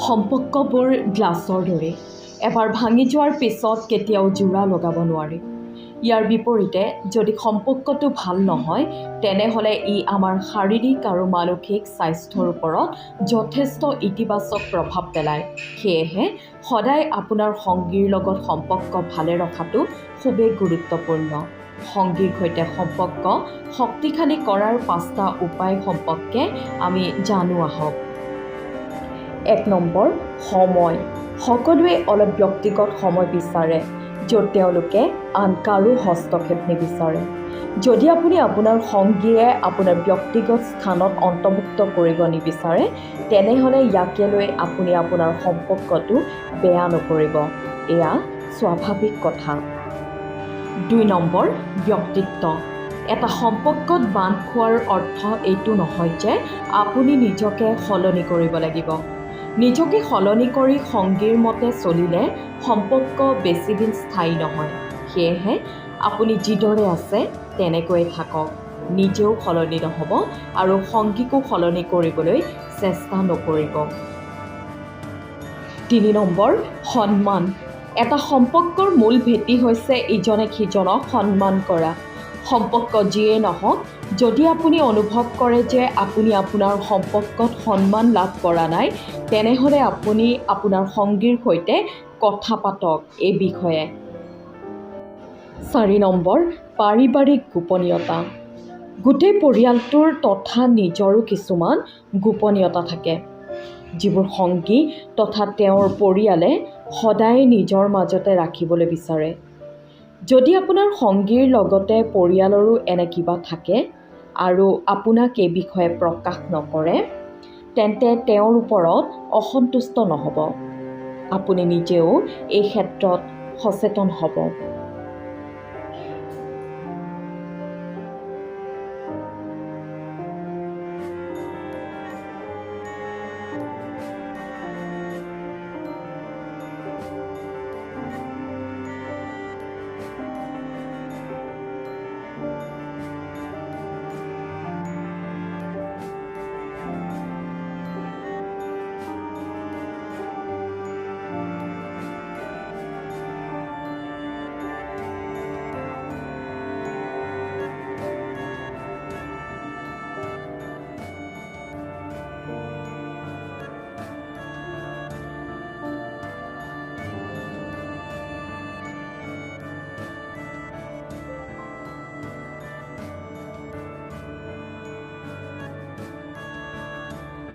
সম্পৰ্কবোৰ গ্লাছৰ দৰে এবাৰ ভাঙি যোৱাৰ পিছত কেতিয়াও জোৰা লগাব নোৱাৰে। ইয়াৰ বিপৰীতে যদি সম্পৰ্কটো ভাল নহয় তেনেহ'লে ই আমাৰ শাৰীৰিক আৰু মানসিক স্বাস্থ্যৰ ওপৰত যথেষ্ট ইতিবাচক প্ৰভাৱ পেলায়। সেয়েহে সদায় আপোনাৰ সংগীৰ লগত সম্পৰ্ক ভালে ৰখাটো খুবেই গুৰুত্বপূৰ্ণ। সংগীৰ সৈতে সম্পৰ্ক শক্তিশালী কৰাৰ 5টা উপায় সম্পৰ্কে আমি জানো আহক। 1 নম্বৰ, সময়। সকলোৱে অলপ ব্যক্তিগত সময় বিচাৰে য'ত তেওঁলোকে আন কাৰো হস্তক্ষেপ নিবিচাৰে। যদি আপুনি আপোনাৰ সংগীয়ে আপোনাৰ ব্যক্তিগত স্থানত অন্তৰ্ভুক্ত কৰিব নিবিচাৰে তেনেহ'লে ইয়াকে লৈ আপুনি আপোনাৰ সম্পৰ্কটো বেয়া নকৰিব। এয়া স্বাভাৱিক কথা। 2 নম্বৰ, ব্যক্তিত্ব। এটা সম্পৰ্কত বান্ধ খোৱাৰ অৰ্থ এইটো নহয় যে আপুনি নিজকে সলনি কৰিব লাগিব। নিজকে সলনি কৰি সংগীৰ মতে চলিলে সম্পৰ্ক বেছিদিন স্থায়ী নহয়। সেয়েহে আপুনি যিদৰে আছে তেনেকৈয়ে থাকক। নিজেও সলনি নহ'ব আৰু সংগীকো সলনি কৰিবলৈ চেষ্টা নকৰিব। 3 নম্বৰ, সন্মান। এটা সম্পৰ্কৰ মূল ভেটি হৈছে ইজনে সিজনক সন্মান কৰা। সম্পৰ্ক যিয়েই নহওক, যদি আপুনি অনুভৱ কৰে যে আপুনি আপোনাৰ সম্পৰ্কত সন্মান লাভ কৰা নাই তেনেহ'লে আপুনি আপোনাৰ সংগীৰ সৈতে কথা পাতক এই বিষয়ে। 4 নম্বৰ, পাৰিবাৰিক গোপনীয়তা। গোটেই পৰিয়ালটোৰ তথা নিজৰো কিছুমান গোপনীয়তা থাকে যিবোৰ সংগী তথা তেওঁৰ পৰিয়ালে সদায় নিজৰ মাজতে ৰাখিবলৈ বিচাৰে। যদি আপোনাৰ সংগীৰ লগতে পৰিয়ালৰো এনে কিবা থাকে আৰু আপোনাক এই বিষয়ে প্ৰকাশ নকৰে তেন্তে তেওঁৰ ওপৰত অসন্তুষ্ট নহ'ব। আপুনি নিজেও এই ক্ষেত্ৰত সচেতন হ'ব।